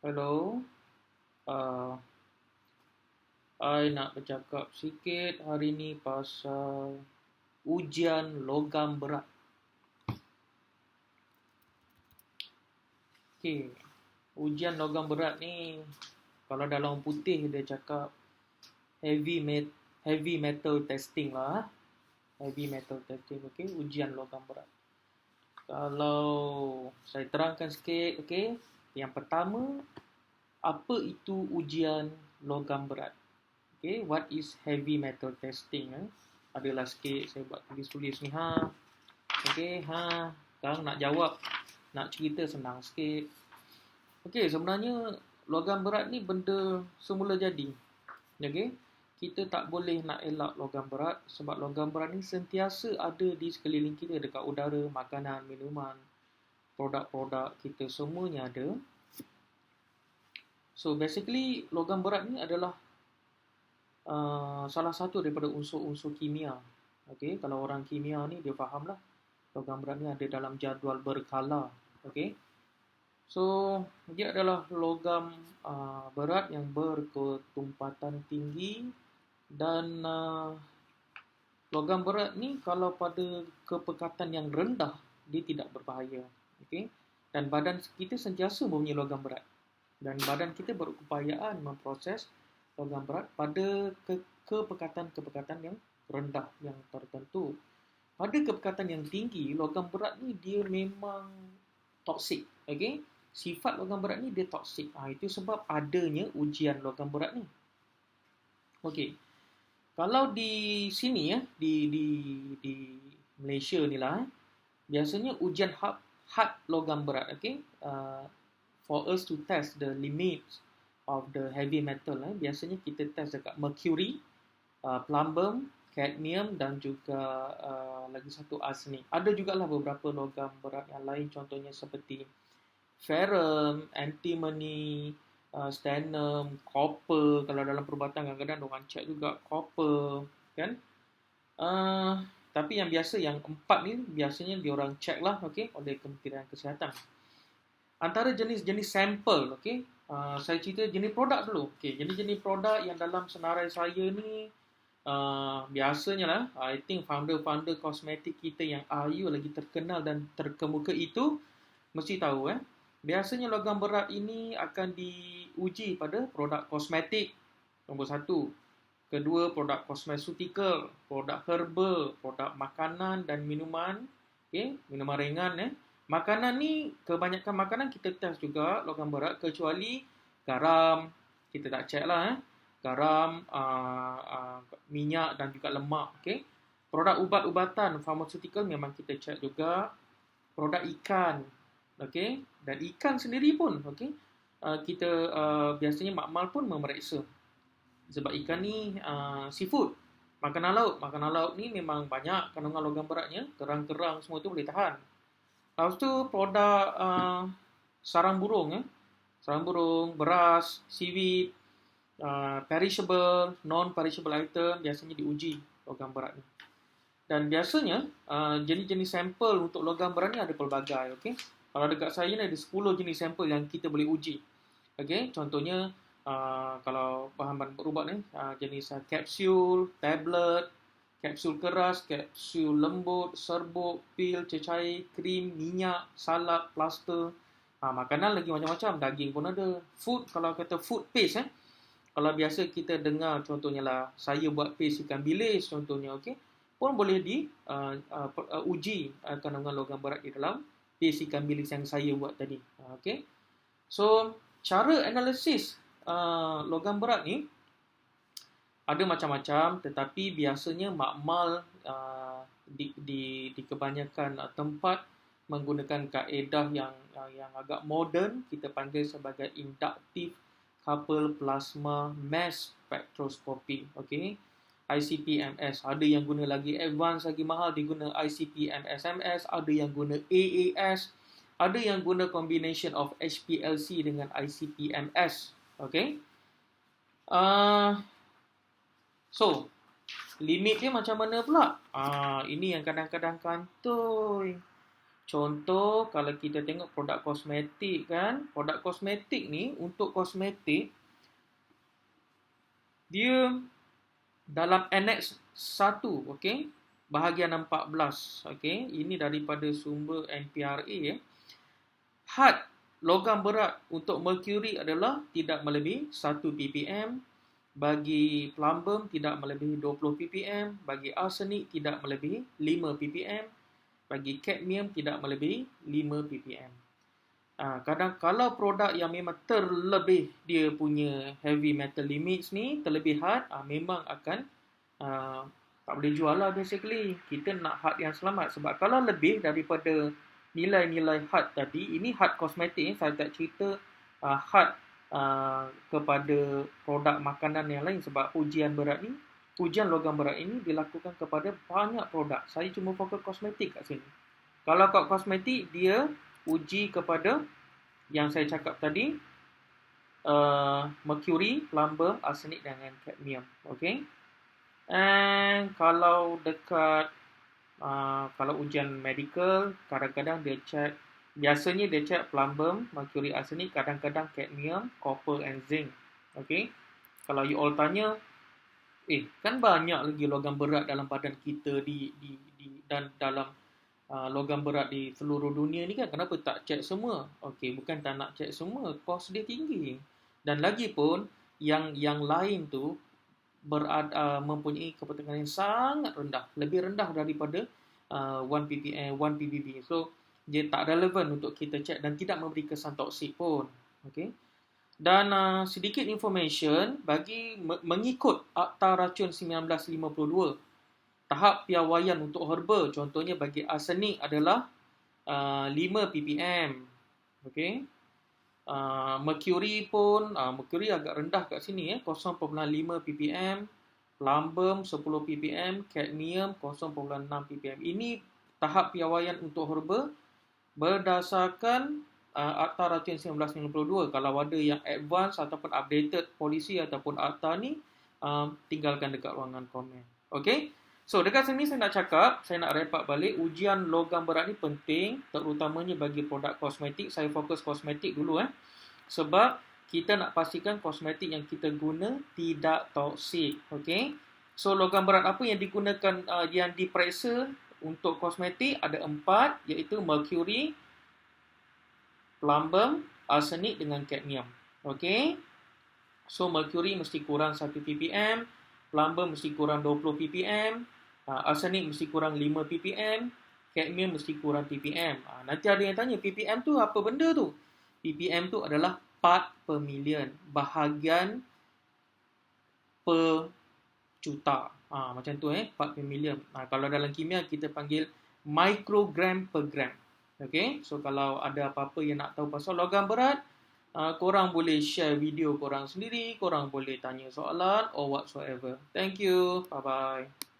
Hello, uh, I nak bercakap sikit hari ni pasal ujian logam berat. Okay, ujian logam berat ni kalau dalam putih dia cakap heavy metal testing lah. Heavy metal testing, okay, ujian logam berat. Kalau saya terangkan sikit, okay, yang pertama, apa itu ujian logam berat? Okay, what is heavy metal testing? Adalah sikit saya buat tulis-tulis ni ha. Okay, ha. Sekarang nak jawab, nak cerita senang sikit. Okay, sebenarnya logam berat ni benda semula jadi. Okay, kita tak boleh nak elak logam berat sebab logam berat ni sentiasa ada di sekeliling kita, dekat udara, makanan, minuman, produk-produk kita semuanya ada. So basically logam berat ni adalah salah satu daripada unsur-unsur kimia. Okay, kalau orang kimia ni dia faham lah. Logam berat ni ada dalam jadual berkala. Okay, so dia adalah logam berat yang berketumpatan tinggi dan logam berat ni kalau pada kepekatan yang rendah dia tidak berbahaya. Okay, dan badan kita sentiasa mempunyai logam berat dan badan kita berupayaan memproses logam berat pada kepekatan-kepekatan yang rendah, yang tertentu. Pada kepekatan yang tinggi, logam berat ni dia memang toksik. Okay? Sifat logam berat ni dia toksik. Itu sebab adanya ujian logam berat ni. Okay. Kalau di sini ya, di Malaysia ni lah, biasanya ujian had logam berat. Okay? For us to test the limits of the heavy metal, biasanya kita test dekat mercury, plumbum, cadmium dan juga lagi satu arsenik. Ada jugalah beberapa logam berat yang lain, contohnya seperti ferrum, antimony, stannum, copper. Kalau dalam perubatan kadang-kadang orang check juga copper, kan? Tapi yang biasa, yang empat ni biasanya diorang check lah, okay, oleh Kementerian Kesihatan. Antara jenis-jenis sampel, okay, saya cerita jenis produk dulu. Okay, jenis-jenis produk yang dalam senarai saya ni biasanya lah, I think founder-founder kosmetik kita yang ayu lagi terkenal dan terkemuka itu mesti tahu biasanya logam berat ini akan diuji pada produk kosmetik, nombor satu. Kedua, produk kosmetikal, produk herbal, produk makanan dan minuman, okay, minuman ringan. Makanan ni, kebanyakan makanan kita test juga logam berat, kecuali garam, kita tak check lah. Garam, minyak dan juga lemak. Okay? Produk ubat-ubatan, pharmaceutical memang kita check juga. Produk ikan, okay? Dan ikan sendiri pun, okay? Kita biasanya makmal pun memeriksa. Sebab ikan ni seafood, makanan laut. Makanan laut ni memang banyak kandungan logam beratnya, kerang-kerang semua tu boleh tahan. Lepas tu produk sarang burung, sarang burung, beras, seaweed, perishable, non-perishable item biasanya diuji logam berat ni. Dan biasanya jenis-jenis sampel untuk logam berat ni ada pelbagai. Okay? Kalau dekat saya ni ada 10 jenis sampel yang kita boleh uji. Okay? Contohnya kalau bahan-bahan berubat ni jenis kapsul, tablet, kapsul keras, kapsul lembut, serbuk, pil, cecair, krim, minyak, salap, plaster. Makanan lagi macam-macam, daging pun ada. Food, kalau kata food paste, kalau biasa kita dengar contohnya lah, saya buat paste ikan bilis contohnya, okay, pun boleh uji kandungan logam berat di dalam paste ikan bilis yang saya buat tadi. Okay. So, cara analisis logam berat ni ada macam-macam, tetapi biasanya makmal di kebanyakan tempat menggunakan kaedah yang agak moden, kita panggil sebagai inductive coupled plasma mass spectroscopy, okay, ICP-MS. Ada yang guna lagi advance, lagi mahal, diguna ICP-MS, ada yang guna AAS, ada yang guna combination of HPLC dengan ICP-MS, okay. So, limit dia macam mana pula? Ini yang kadang-kadang kantoi. Contoh kalau kita tengok produk kosmetik kan, produk kosmetik ni untuk kosmetik dia dalam annex 1, okey, bahagian 14, okey, ini daripada sumber NPRA had logam berat untuk merkuri adalah tidak melebihi 1 ppm, bagi plumbum tidak melebihi 20 ppm, bagi arsenik tidak melebihi 5 ppm, bagi kadmium tidak melebihi 5 ppm. Kadang kalau produk yang memang terlebih dia punya heavy metal limits ni, terlebih had, memang akan tak boleh jual lah basically. Kita nak had yang selamat. Sebab kalau lebih daripada nilai-nilai had tadi, ini had kosmetik, saya tak cerita had kepada produk makanan yang lain. Sebab ujian logam berat ini dilakukan kepada banyak produk. Saya cuma fokus kosmetik kat sini. Kalau kat kosmetik, dia uji kepada yang saya cakap tadi, merkuri, plumbum, arsenik dengan kadmium. Okay. And kalau dekat kalau ujian medical, kadang-kadang dia check, biasanya dia check plumbum, merkuri, arsenik, kadang-kadang kadmium, copper and zinc. Okay. Kalau you all tanya, kan banyak lagi logam berat dalam badan kita dan dalam logam berat di seluruh dunia ni kan, kenapa tak check semua? Okey, bukan tak nak check semua, kos dia tinggi. Dan lagi pun yang lain tu mempunyai kepentingan yang sangat rendah, lebih rendah daripada 1 ppb. So dia tak relevan untuk kita check dan tidak memberi kesan toksik pun. Okey. Dan sedikit information mengikut Akta Racun 1952. Tahap piawaian untuk herba, contohnya bagi arsenik adalah 5 ppm. Okey. Merkuri pun, merkuri agak rendah kat sini 0.5 ppm. Plumbum 10 ppm, kadmium 0.6 ppm. Ini tahap piawaian untuk herba berdasarkan Akta Racun 1992. Kalau ada yang advance ataupun updated polisi ataupun akta ni, tinggalkan dekat ruangan komen. Okey. So, dekat sini saya nak cakap, saya nak wrap up balik, ujian logam berat ni penting, terutamanya bagi produk kosmetik. Saya fokus kosmetik dulu sebab kita nak pastikan kosmetik yang kita guna tidak toksik. Okay? So, logam berat apa yang digunakan, yang diperiksa untuk kosmetik? Ada 4, iaitu merkuri, plumbum, arsenik dengan kadmium. Okay? So, merkuri mesti kurang 1 ppm, plumbum mesti kurang 20 ppm, arsenik mesti kurang 5 ppm, kadmium mesti kurang ppm. Nanti ada yang tanya, ppm tu apa benda tu? ppm tu adalah part per million, bahagian per juta. Macam tu part per million. Kalau dalam kimia kita panggil microgram per gram. Okay, so kalau ada apa-apa yang nak tahu pasal logam berat, korang boleh share video korang sendiri, korang boleh tanya soalan or whatsoever. Thank you. Bye-bye.